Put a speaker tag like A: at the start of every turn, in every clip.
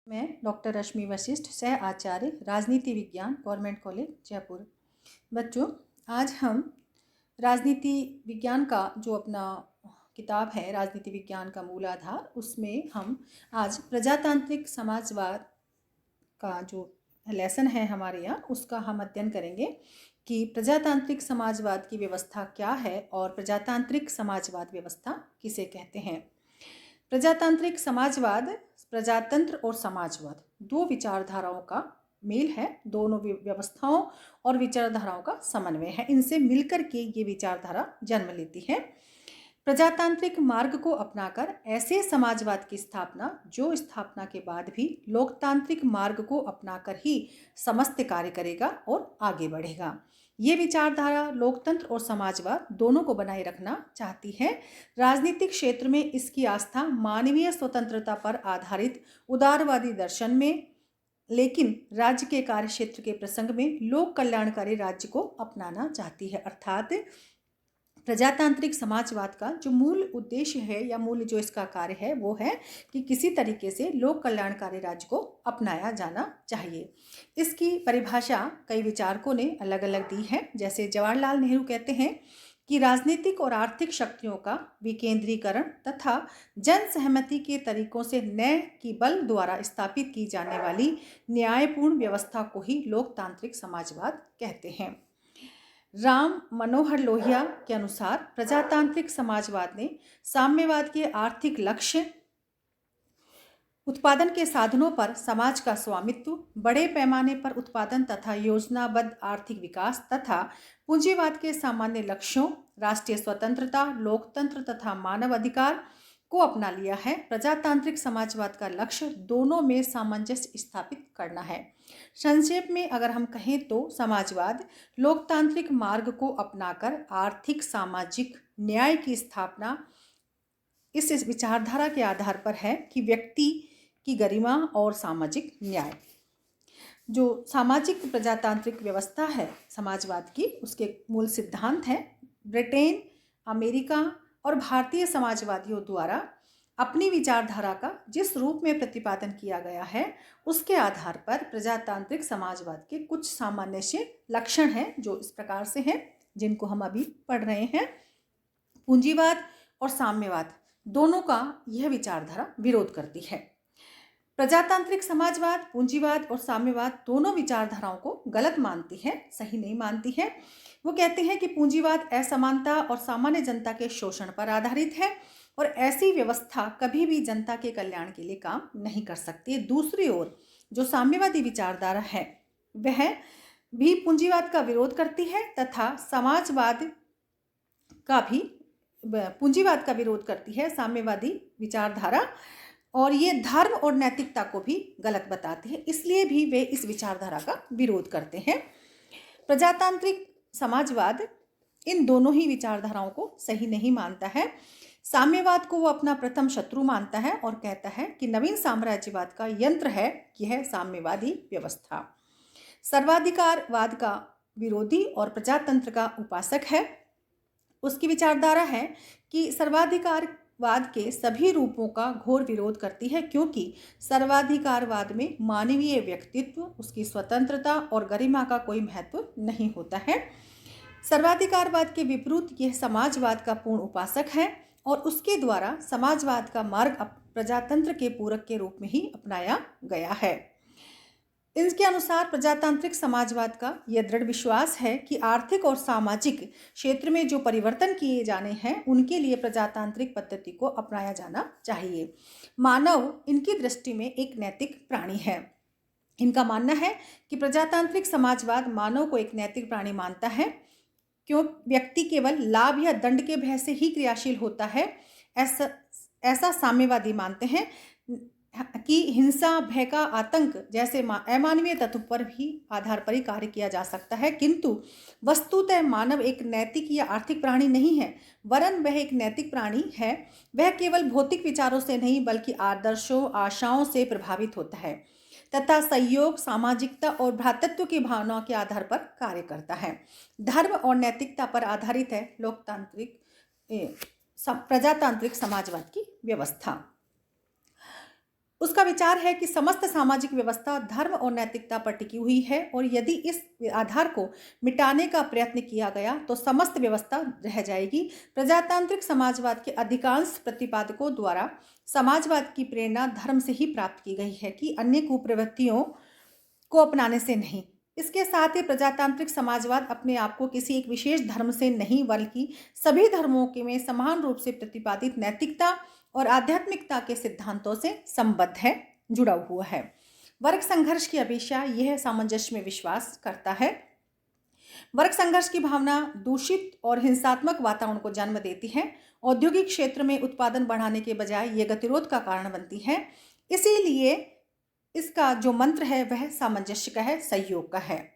A: मैं डॉक्टर रश्मि वशिष्ठ, सह आचार्य राजनीति विज्ञान, गवर्नमेंट कॉलेज जयपुर। बच्चों, आज हम राजनीति विज्ञान का जो अपना किताब है, राजनीति विज्ञान का मूल आधार, उसमें हम आज प्रजातांत्रिक समाजवाद का जो लेसन है हमारे यहाँ, उसका हम अध्ययन करेंगे कि प्रजातांत्रिक समाजवाद की व्यवस्था क्या है और प्रजातांत्रिक समाजवाद व्यवस्था किसे कहते हैं। प्रजातांत्रिक समाजवाद प्रजातंत्र और समाजवाद दो विचारधाराओं का मेल है, दोनों व्यवस्थाओं और विचारधाराओं का समन्वय है। इनसे मिलकर के ये विचारधारा जन्म लेती है। प्रजातांत्रिक मार्ग को अपनाकर ऐसे समाजवाद की स्थापना जो स्थापना के बाद भी लोकतांत्रिक मार्ग को अपनाकर ही समस्त कार्य करेगा और आगे बढ़ेगा। ये विचारधारा लोकतंत्र और समाजवाद दोनों को बनाए रखना चाहती है। राजनीतिक क्षेत्र में इसकी आस्था मानवीय स्वतंत्रता पर आधारित उदारवादी दर्शन में, लेकिन राज्य के कार्य क्षेत्र के प्रसंग में लोक कल्याणकारी राज्य को अपनाना चाहती है। अर्थात प्रजातांत्रिक समाजवाद का जो मूल उद्देश्य है या मूल जो इसका कार्य है वो है कि किसी तरीके से लोक कल्याणकारी राज्य को अपनाया जाना चाहिए। इसकी परिभाषा कई विचारकों ने अलग अलग दी है। जैसे जवाहरलाल नेहरू कहते हैं कि राजनीतिक और आर्थिक शक्तियों का विकेंद्रीकरण तथा जन सहमति के तरीकों से न्याय की बल द्वारा स्थापित की जाने वाली न्यायपूर्ण व्यवस्था को ही लोकतांत्रिक समाजवाद कहते हैं। राम मनोहर लोहिया के अनुसार प्रजातांत्रिक समाजवाद ने साम्यवाद के आर्थिक लक्ष्य, उत्पादन के साधनों पर समाज का स्वामित्व, बड़े पैमाने पर उत्पादन तथा योजनाबद्ध आर्थिक विकास तथा पूंजीवाद के सामान्य लक्ष्यों, राष्ट्रीय स्वतंत्रता, लोकतंत्र तथा मानव अधिकार को अपना लिया है। प्रजातांत्रिक समाजवाद का लक्ष्य दोनों में सामंजस्य स्थापित करना है। संक्षेप में अगर हम कहें तो समाजवाद लोकतांत्रिक मार्ग को अपनाकर आर्थिक सामाजिक न्याय की स्थापना इस विचारधारा के आधार पर है कि व्यक्ति की गरिमा और सामाजिक न्याय। जो सामाजिक प्रजातांत्रिक व्यवस्था है समाजवाद की, उसके मूल सिद्धांत हैं ब्रिटेन, अमेरिका और भारतीय समाजवादियों द्वारा अपनी विचारधारा का जिस रूप में प्रतिपादन किया गया है, उसके आधार पर प्रजातांत्रिक समाजवाद के कुछ सामान्य से लक्षण हैं जो इस प्रकार से हैं, जिनको हम अभी पढ़ रहे हैं। पूंजीवाद और साम्यवाद दोनों का यह विचारधारा विरोध करती है। प्रजातांत्रिक समाजवाद पूंजीवाद और साम्यवाद दोनों विचारधाराओं को गलत मानती है, सही नहीं मानती है। वो कहते हैं कि पूंजीवाद असमानता और सामान्य जनता के शोषण पर आधारित है और ऐसी व्यवस्था कभी भी जनता के कल्याण के लिए काम नहीं कर सकती। दूसरी ओर जो साम्यवादी विचारधारा है वह भी पूंजीवाद का विरोध करती है तथा समाजवाद का भी पूंजीवाद का विरोध करती है, साम्यवादी विचारधारा, और ये धर्म और नैतिकता को भी गलत बताती है, इसलिए भी वे इस विचारधारा का विरोध करते हैं। प्रजातांत्रिक समाजवाद इन दोनों ही विचारधाराओं को सही नहीं मानता है। साम्यवाद को वो अपना प्रथम शत्रु मानता है और कहता है कि नवीन साम्राज्यवाद का यंत्र है यह साम्यवादी व्यवस्था। सर्वाधिकारवाद का विरोधी और प्रजातंत्र का उपासक है। उसकी विचारधारा है कि सर्वाधिकारवाद के सभी रूपों का घोर विरोध करती है, क्योंकि सर्वाधिकारवाद में मानवीय व्यक्तित्व, उसकी स्वतंत्रता और गरिमा का कोई महत्व नहीं होता है। सर्वाधिकारवाद के विपरीत यह समाजवाद का पूर्ण उपासक है और उसके द्वारा समाजवाद का मार्ग प्रजातंत्र के पूरक के रूप में ही अपनाया गया है। इनके अनुसार प्रजातांत्रिक समाजवाद का यह दृढ़ विश्वास है कि आर्थिक और सामाजिक क्षेत्र में जो परिवर्तन किए जाने हैं उनके लिए प्रजातांत्रिक पद्धति को अपनाया जाना चाहिए। मानव इनकी दृष्टि में एक नैतिक प्राणी है। इनका मानना है कि प्रजातांत्रिक समाजवाद मानव को एक नैतिक प्राणी मानता है, क्यों व्यक्ति केवल लाभ या दंड के भय से ही क्रियाशील होता है। ऐसा साम्यवादी मानते हैं कि हिंसा, भय का आतंक जैसे अमानवीय तत्व पर भी आधार पर ही कार्य किया जा सकता है, किंतु वस्तुतः मानव एक नैतिक या आर्थिक प्राणी नहीं है, वरन वह एक नैतिक प्राणी है। वह केवल भौतिक विचारों से नहीं बल्कि आदर्शों, आशाओं से प्रभावित होता है तथा सहयोग, सामाजिकता और भ्रातृत्व की भावना के आधार पर कार्य करता है। धर्म और नैतिकता पर आधारित है लोकतांत्रिक प्रजातांत्रिक समाजवाद की व्यवस्था। उसका विचार है कि समस्त सामाजिक व्यवस्था धर्म और नैतिकता पर टिकी हुई है और यदि इस आधार को मिटाने का प्रयत्न किया गया तो समस्त व्यवस्था रह जाएगी। प्रजातांत्रिक समाजवाद के अधिकांश प्रतिपादकों द्वारा समाजवाद की प्रेरणा धर्म से ही प्राप्त की गई है कि अन्य कुप्रवृत्तियों को अपनाने से नहीं। इसके साथ ही प्रजातांत्रिक समाजवाद अपने आप को किसी एक विशेष धर्म से नहीं बल्कि सभी धर्मों के में समान रूप से प्रतिपादित नैतिकता और आध्यात्मिकता के सिद्धांतों से संबद्ध है, जुड़ा हुआ है। वर्ग संघर्ष की अपेक्षा यह सामंजस्य में विश्वास करता है। वर्ग संघर्ष की भावना दूषित और हिंसात्मक वातावरण को जन्म देती है। औद्योगिक क्षेत्र में उत्पादन बढ़ाने के बजाय यह गतिरोध का कारण बनती है। इसीलिए इसका जो मंत्र है वह सामंजस्य का है, सहयोग का है।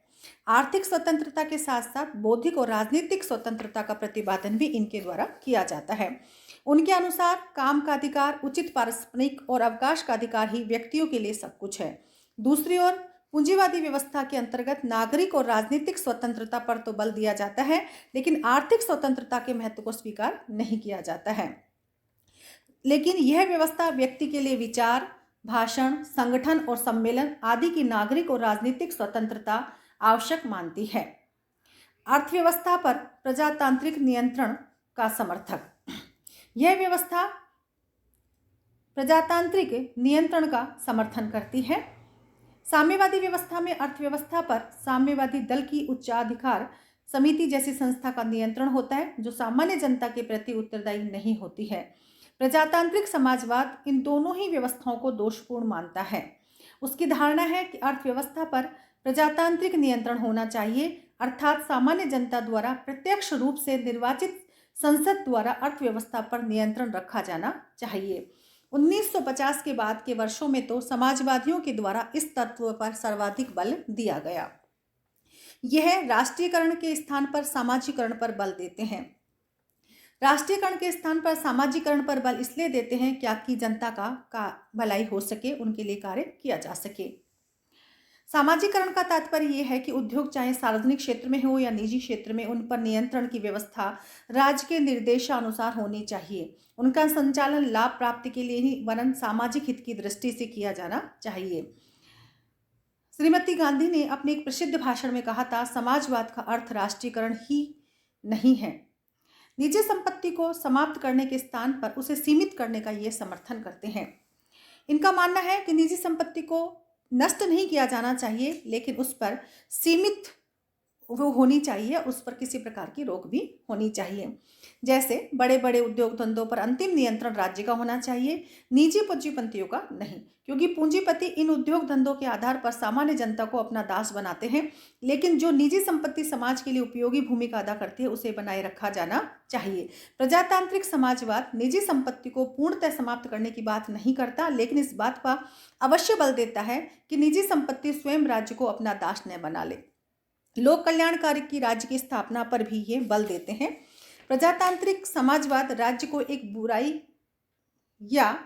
A: आर्थिक स्वतंत्रता के साथ साथ बौद्धिक और राजनीतिक स्वतंत्रता का प्रतिपादन भी इनके द्वारा किया जाता है। उनके अनुसार काम का अधिकार, उचित पारस्परिक और अवकाश का अधिकार ही व्यक्तियों के लिए सब कुछ है। दूसरी ओर पूंजीवादी व्यवस्था के अंतर्गत नागरिक और राजनीतिक स्वतंत्रता पर तो बल दिया जाता है, लेकिन आर्थिक स्वतंत्रता के महत्व को स्वीकार नहीं किया जाता है। लेकिन यह व्यवस्था व्यक्ति के लिए विचार, भाषण, संगठन और सम्मेलन आदि की नागरिक और राजनीतिक स्वतंत्रता आवश्यक मानती है। अर्थव्यवस्था पर प्रजातांत्रिक नियंत्रण का समर्थक। यह व्यवस्था प्रजातांत्रिक नियंत्रण का समर्थन करती है। साम्यवादी व्यवस्था में अर्थव्यवस्था पर साम्यवादी दल की उच्चाधिकार समिति जैसी संस्था का नियंत्रण होता है, जो सामान्य जनता के प्रति उत्तरदायी नहीं होती है। प्रजातांत्रिक समाजवाद इन दोनों ही व्यवस्थाओं को दोषपूर्ण मानता है। उसकी धारणा है कि अर्थव्यवस्था पर प्रजातांत्रिक नियंत्रण होना चाहिए, अर्थात सामान्य जनता द्वारा प्रत्यक्ष रूप से निर्वाचित संसद द्वारा अर्थव्यवस्था पर नियंत्रण रखा जाना चाहिए। 1950 के बाद के वर्षों में तो समाजवादियों के द्वारा इस तत्व पर सर्वाधिक बल दिया गया। यह राष्ट्रीयकरण के स्थान पर सामाजिकरण पर बल देते हैं। राष्ट्रीयकरण के स्थान पर सामाजिकरण पर बल इसलिए देते हैं ताकि जनता का भलाई हो सके, उनके लिए कार्य किया जा सके। सामाजिकरण का तात्पर्य यह है कि उद्योग चाहे सार्वजनिक क्षेत्र में हो या निजी क्षेत्र में, उन पर नियंत्रण की व्यवस्था राज्य के निर्देशानुसार होनी चाहिए। उनका संचालन लाभ प्राप्ति के लिए ही वरन सामाजिक हित की दृष्टि से किया जाना चाहिए। श्रीमती गांधी ने अपने एक प्रसिद्ध भाषण में कहा था, समाजवाद का अर्थ राष्ट्रीयकरण ही नहीं है। निजी संपत्ति को समाप्त करने के स्थान पर उसे सीमित करने का ये समर्थन करते हैं। इनका मानना है कि निजी संपत्ति को नष्ट नहीं किया जाना चाहिए, लेकिन उस पर सीमित वो होनी चाहिए, उस पर किसी प्रकार की रोक भी होनी चाहिए। जैसे बड़े बड़े उद्योग धंधों पर अंतिम नियंत्रण राज्य का होना चाहिए, निजी पूंजीपतियों का नहीं, क्योंकि पूंजीपति इन उद्योग धंधों के आधार पर सामान्य जनता को अपना दास बनाते हैं। लेकिन जो निजी संपत्ति समाज के लिए उपयोगी भूमिका अदा करती है, उसे बनाए रखा जाना चाहिए। प्रजातांत्रिक समाजवाद निजी संपत्ति को पूर्णतः समाप्त करने की बात नहीं करता, लेकिन इस बात का अवश्य बल देता है कि निजी संपत्ति स्वयं राज्य को अपना दास न बना ले। लोक कल्याणकारी की राज्य की स्थापना पर भी ये बल देते हैं। प्रजातांत्रिक समाजवाद राज्य को एक बुराई या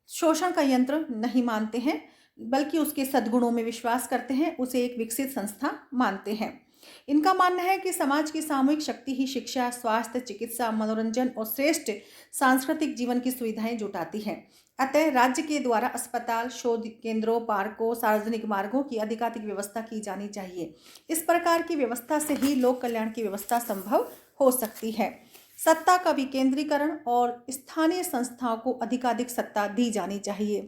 A: शोषण का यंत्र नहीं मानते हैं, बल्कि उसके सद्गुणों में विश्वास करते हैं, उसे एक विकसित संस्था मानते हैं। इनका मानना है कि समाज की सामूहिक शक्ति ही शिक्षा, स्वास्थ्य, चिकित्सा, मनोरंजन और श्रेष्ठ सांस्कृतिक जीवन की सुविधाएं जुटाती है। अतः राज्य के द्वारा अस्पताल, शोध केंद्रों, पार्कों, सार्वजनिक मार्गों की अधिकाधिक व्यवस्था की जानी चाहिए। इस प्रकार की व्यवस्था से ही लोक कल्याण की व्यवस्था संभव हो सकती है। सत्ता का विकेंद्रीकरण और स्थानीय संस्थाओं को अधिकाधिक सत्ता दी जानी चाहिए।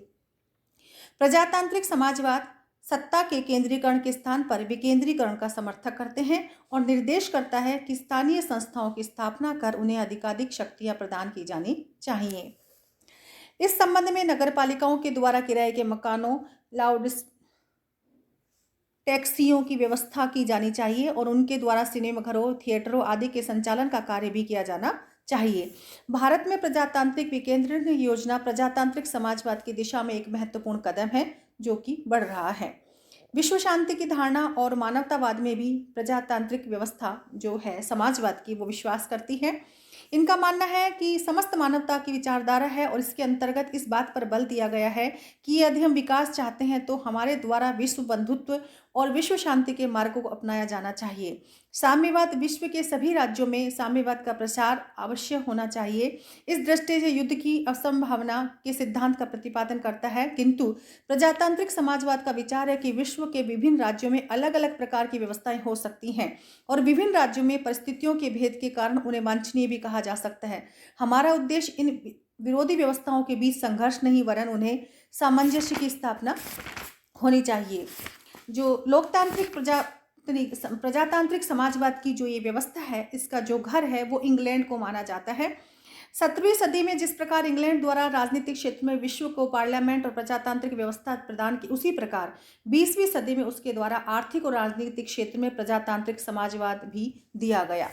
A: प्रजातांत्रिक समाजवाद सत्ता के केंद्रीकरण के स्थान पर विकेंद्रीकरण का समर्थन करते हैं और निर्देश करता है कि स्थानीय संस्थाओं की स्थापना कर उन्हें अधिकाधिक शक्तियां प्रदान की जानी चाहिए। इस संबंध में नगरपालिकाओं के द्वारा किराए के मकानों, लाउड टैक्सियों की व्यवस्था की जानी चाहिए और उनके द्वारा सिनेमा घरों, थिएटरों आदि के संचालन का कार्य भी किया जाना चाहिए। भारत में प्रजातांत्रिक विकेंद्रीकरण योजना प्रजातांत्रिक समाजवाद की दिशा में एक महत्वपूर्ण कदम है, जो कि बढ़ रहा है। विश्व शांति की धारणा और मानवतावाद में भी प्रजातांत्रिक व्यवस्था जो है समाजवाद की, वो विश्वास करती है। इनका मानना है कि समस्त मानवता की विचारधारा है और इसके अंतर्गत इस बात पर बल दिया गया है कि यदि हम विकास चाहते हैं तो हमारे द्वारा विश्व बंधुत्व और विश्व शांति के मार्गों को अपनाया जाना चाहिए। साम्यवाद विश्व के सभी राज्यों में साम्यवाद का प्रसार अवश्य होना चाहिए। इस दृष्टि से युद्ध की असंभावना के सिद्धांत का प्रतिपादन करता है, किंतु प्रजातांत्रिक समाजवाद का विचार है कि विश्व के विभिन्न राज्यों में अलग अलग प्रकार की व्यवस्थाएं हो सकती हैं और विभिन्न राज्यों में परिस्थितियों के भेद के कारण उन्हें वांछनीय भी कहा जा सकता है। हमारा उद्देश्य इन विरोधी व्यवस्थाओं के बीच संघर्ष नहीं, वरन उन्हें सामंजस्य की स्थापना होनी चाहिए। जो लोकतांत्रिक प्रजातांत्रिक समाजवाद की जो ये व्यवस्था है, इसका जो घर है वो इंग्लैंड को माना जाता है। 17वीं सदी में जिस प्रकार इंग्लैंड द्वारा राजनीतिक क्षेत्र में विश्व को पार्लियामेंट और प्रजातांत्रिक व्यवस्था प्रदान की, उसी प्रकार 20वीं सदी में उसके द्वारा आर्थिक और राजनीतिक क्षेत्र में प्रजातांत्रिक समाजवाद भी दिया गया।